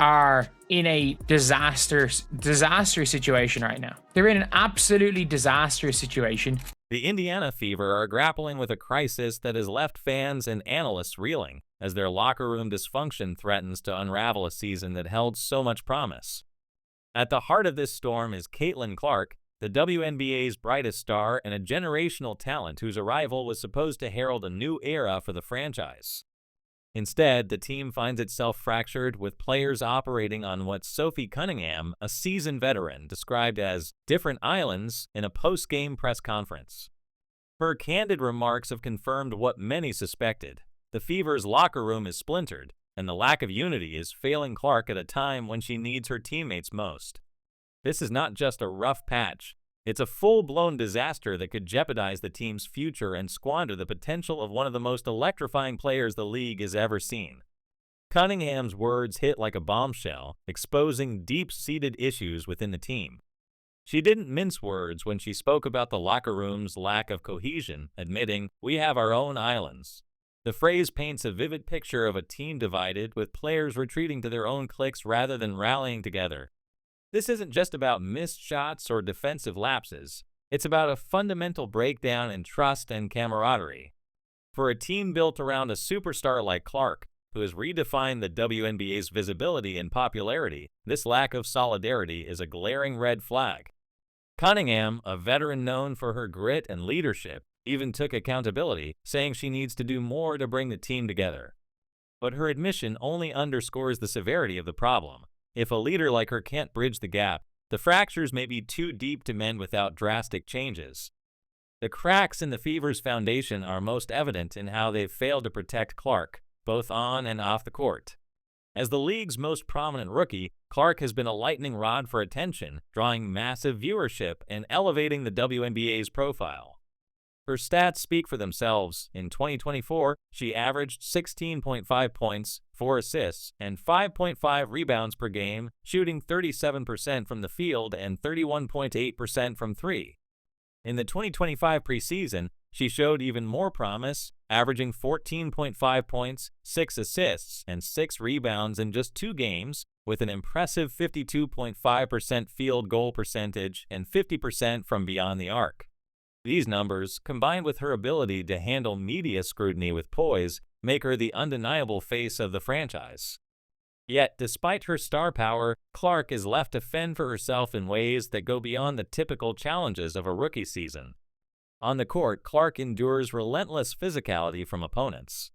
are in a disastrous situation right now. They're in an absolutely disastrous situation. The Indiana Fever are grappling with a crisis that has left fans and analysts reeling, as their locker room dysfunction threatens to unravel a season that held so much promise. At the heart of this storm is Caitlin Clark, the WNBA's brightest star and a generational talent whose arrival was supposed to herald a new era for the franchise. Instead, the team finds itself fractured, with players operating on what Sophie Cunningham, a seasoned veteran, described as different islands in a post-game press conference. Her candid remarks have confirmed what many suspected. The Fever's locker room is splintered, and the lack of unity is failing Clark at a time when she needs her teammates most. This is not just a rough patch. It's a full-blown disaster that could jeopardize the team's future and squander the potential of one of the most electrifying players the league has ever seen. Cunningham's words hit like a bombshell, exposing deep-seated issues within the team. She didn't mince words when she spoke about the locker room's lack of cohesion, admitting, "We have our own islands." The phrase paints a vivid picture of a team divided, with players retreating to their own cliques rather than rallying together. This isn't just about missed shots or defensive lapses. It's about a fundamental breakdown in trust and camaraderie. For a team built around a superstar like Clark, who has redefined the WNBA's visibility and popularity, this lack of solidarity is a glaring red flag. Cunningham, a veteran known for her grit and leadership, even took accountability, saying she needs to do more to bring the team together. But her admission only underscores the severity of the problem. If a leader like her can't bridge the gap, the fractures may be too deep to mend without drastic changes. The cracks in the Fever's foundation are most evident in how they've failed to protect Clark, both on and off the court. As the league's most prominent rookie, Clark has been a lightning rod for attention, drawing massive viewership and elevating the WNBA's profile. Her stats speak for themselves. In 2024, she averaged 16.5 points, 4 assists, and 5.5 rebounds per game, shooting 37% from the field and 31.8% from three. In the 2025 preseason, she showed even more promise, averaging 14.5 points, 6 assists, and 6 rebounds in just 2 games, with an impressive 52.5% field goal percentage and 50% from beyond the arc. These numbers, combined with her ability to handle media scrutiny with poise, make her the undeniable face of the franchise. Yet, despite her star power, Clark is left to fend for herself in ways that go beyond the typical challenges of a rookie season. On the court, Clark endures relentless physicality from opponents.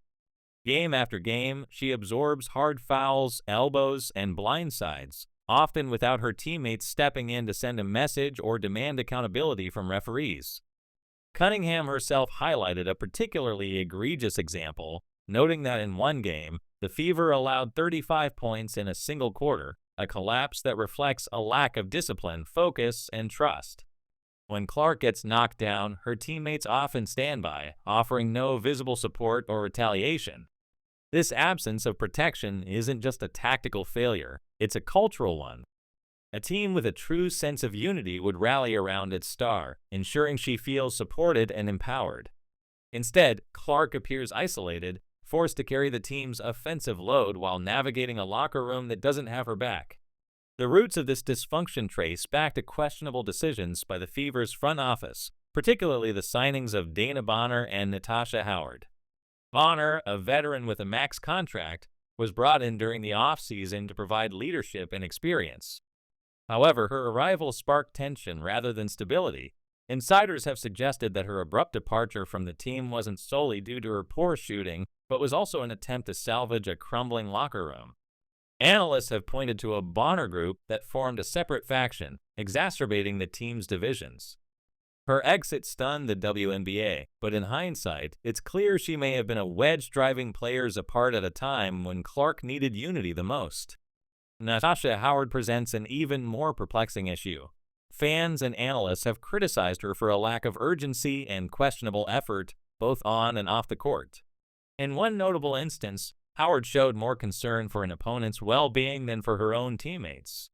Game after game, she absorbs hard fouls, elbows, and blindsides, often without her teammates stepping in to send a message or demand accountability from referees. Cunningham herself highlighted a particularly egregious example, noting that in one game, the Fever allowed 35 points in a single quarter, a collapse that reflects a lack of discipline, focus, and trust. When Clark gets knocked down, her teammates often stand by, offering no visible support or retaliation. This absence of protection isn't just a tactical failure, it's a cultural one. A team with a true sense of unity would rally around its star, ensuring she feels supported and empowered. Instead, Clark appears isolated, forced to carry the team's offensive load while navigating a locker room that doesn't have her back. The roots of this dysfunction trace back to questionable decisions by the Fever's front office, particularly the signings of Dana Bonner and Natasha Howard. Bonner, a veteran with a max contract, was brought in during the offseason to provide leadership and experience. However, her arrival sparked tension rather than stability. Insiders have suggested that her abrupt departure from the team wasn't solely due to her poor shooting, but was also an attempt to salvage a crumbling locker room. Analysts have pointed to a Bonner group that formed a separate faction, exacerbating the team's divisions. Her exit stunned the WNBA, but in hindsight, it's clear she may have been a wedge driving players apart at a time when Clark needed unity the most. Natasha Howard presents an even more perplexing issue. Fans and analysts have criticized her for a lack of urgency and questionable effort, both on and off the court. In one notable instance, Howard showed more concern for an opponent's well-being than for her own teammates.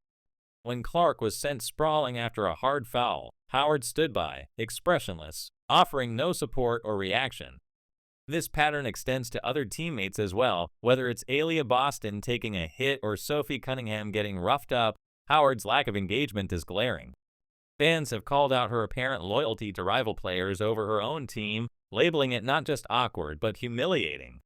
When Clark was sent sprawling after a hard foul, Howard stood by, expressionless, offering no support or reaction. This pattern extends to other teammates as well, whether it's Aaliyah Boston taking a hit or Sophie Cunningham getting roughed up. Howard's lack of engagement is glaring. Fans have called out her apparent loyalty to rival players over her own team, labeling it not just awkward but humiliating.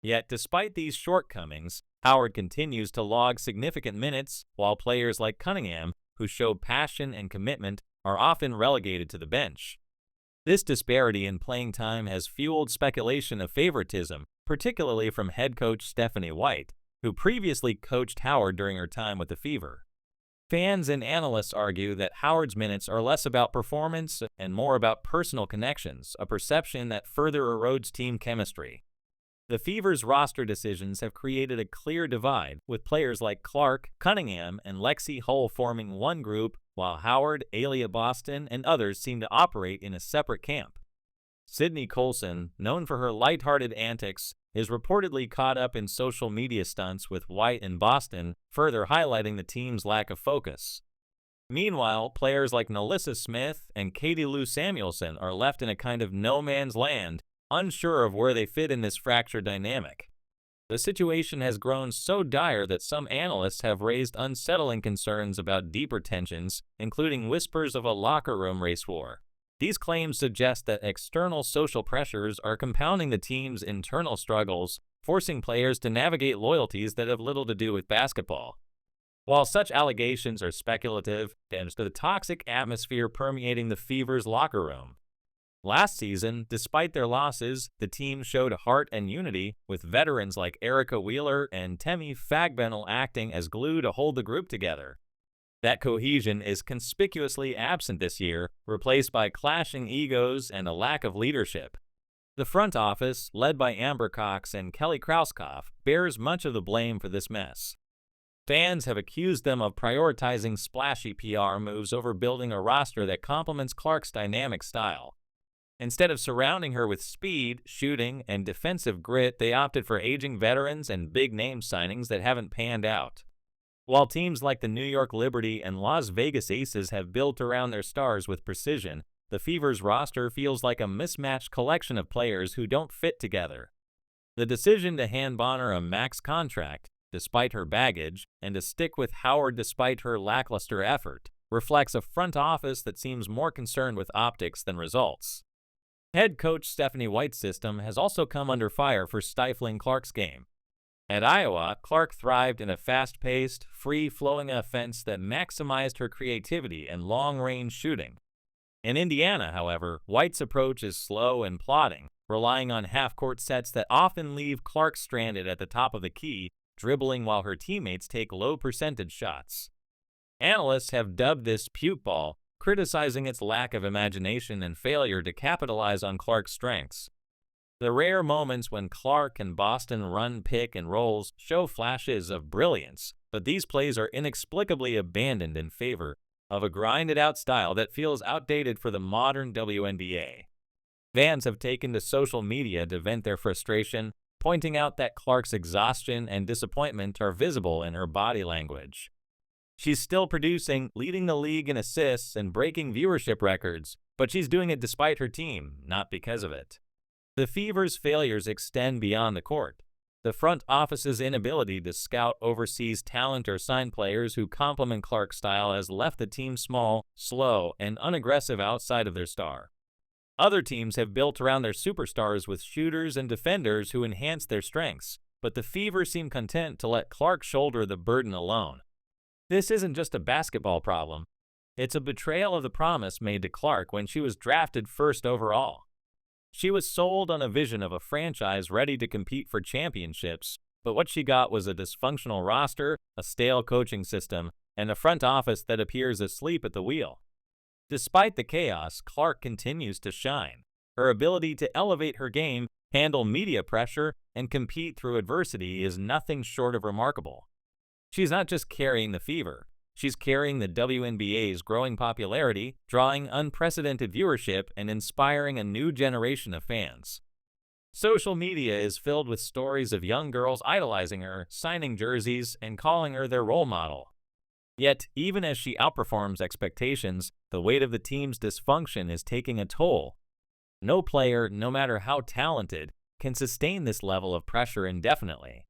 Yet, despite these shortcomings, Howard continues to log significant minutes, while players like Cunningham, who show passion and commitment, are often relegated to the bench. This disparity in playing time has fueled speculation of favoritism, particularly from head coach Stephanie White, who previously coached Howard during her time with the Fever. Fans and analysts argue that Howard's minutes are less about performance and more about personal connections, a perception that further erodes team chemistry. The Fever's roster decisions have created a clear divide, with players like Clark, Cunningham, and Lexi Hull forming one group, while Howard, Aaliyah Boston, and others seem to operate in a separate camp. Sydney Colson, known for her lighthearted antics, is reportedly caught up in social media stunts with White and Boston, further highlighting the team's lack of focus. Meanwhile, players like Nalissa Smith and Katie Lou Samuelson are left in a kind of no man's land, unsure of where they fit in this fractured dynamic. The situation has grown so dire that some analysts have raised unsettling concerns about deeper tensions, including whispers of a locker room race war. These claims suggest that external social pressures are compounding the team's internal struggles, forcing players to navigate loyalties that have little to do with basketball. While such allegations are speculative, there's the toxic atmosphere permeating the Fever's locker room. Last season, despite their losses, the team showed heart and unity, with veterans like Erica Wheeler and Temi Fagbennel acting as glue to hold the group together. That cohesion is conspicuously absent this year, replaced by clashing egos and a lack of leadership. The front office, led by Amber Cox and Kelly Krauskopf, bears much of the blame for this mess. Fans have accused them of prioritizing splashy PR moves over building a roster that complements Clark's dynamic style. Instead of surrounding her with speed, shooting, and defensive grit, they opted for aging veterans and big-name signings that haven't panned out. While teams like the New York Liberty and Las Vegas Aces have built around their stars with precision, the Fever's roster feels like a mismatched collection of players who don't fit together. The decision to hand Bonner a max contract, despite her baggage, and to stick with Howard despite her lackluster effort, reflects a front office that seems more concerned with optics than results. Head coach Stephanie White's system has also come under fire for stifling Clark's game. At Iowa, Clark thrived in a fast-paced, free-flowing offense that maximized her creativity and long-range shooting. In Indiana, however, White's approach is slow and plodding, relying on half-court sets that often leave Clark stranded at the top of the key, dribbling while her teammates take low-percentage shots. Analysts have dubbed this puke ball, criticizing its lack of imagination and failure to capitalize on Clark's strengths. The rare moments when Clark and Boston run pick and rolls show flashes of brilliance, but these plays are inexplicably abandoned in favor of a grinded-out style that feels outdated for the modern WNBA. Fans have taken to social media to vent their frustration, pointing out that Clark's exhaustion and disappointment are visible in her body language. She's still producing, leading the league in assists and breaking viewership records, but she's doing it despite her team, not because of it. The Fever's failures extend beyond the court. The front office's inability to scout overseas talent or sign players who complement Clark's style has left the team small, slow, and unaggressive outside of their star. Other teams have built around their superstars with shooters and defenders who enhance their strengths, but the Fever seem content to let Clark shoulder the burden alone. This isn't just a basketball problem. It's a betrayal of the promise made to Clark when she was drafted first overall. She was sold on a vision of a franchise ready to compete for championships, but what she got was a dysfunctional roster, a stale coaching system, and a front office that appears asleep at the wheel. Despite the chaos, Clark continues to shine. Her ability to elevate her game, handle media pressure, and compete through adversity is nothing short of remarkable. She's not just carrying the Fever. She's carrying the WNBA's growing popularity, drawing unprecedented viewership, and inspiring a new generation of fans. Social media is filled with stories of young girls idolizing her, signing jerseys, and calling her their role model. Yet, even as she outperforms expectations, the weight of the team's dysfunction is taking a toll. No player, no matter how talented, can sustain this level of pressure indefinitely.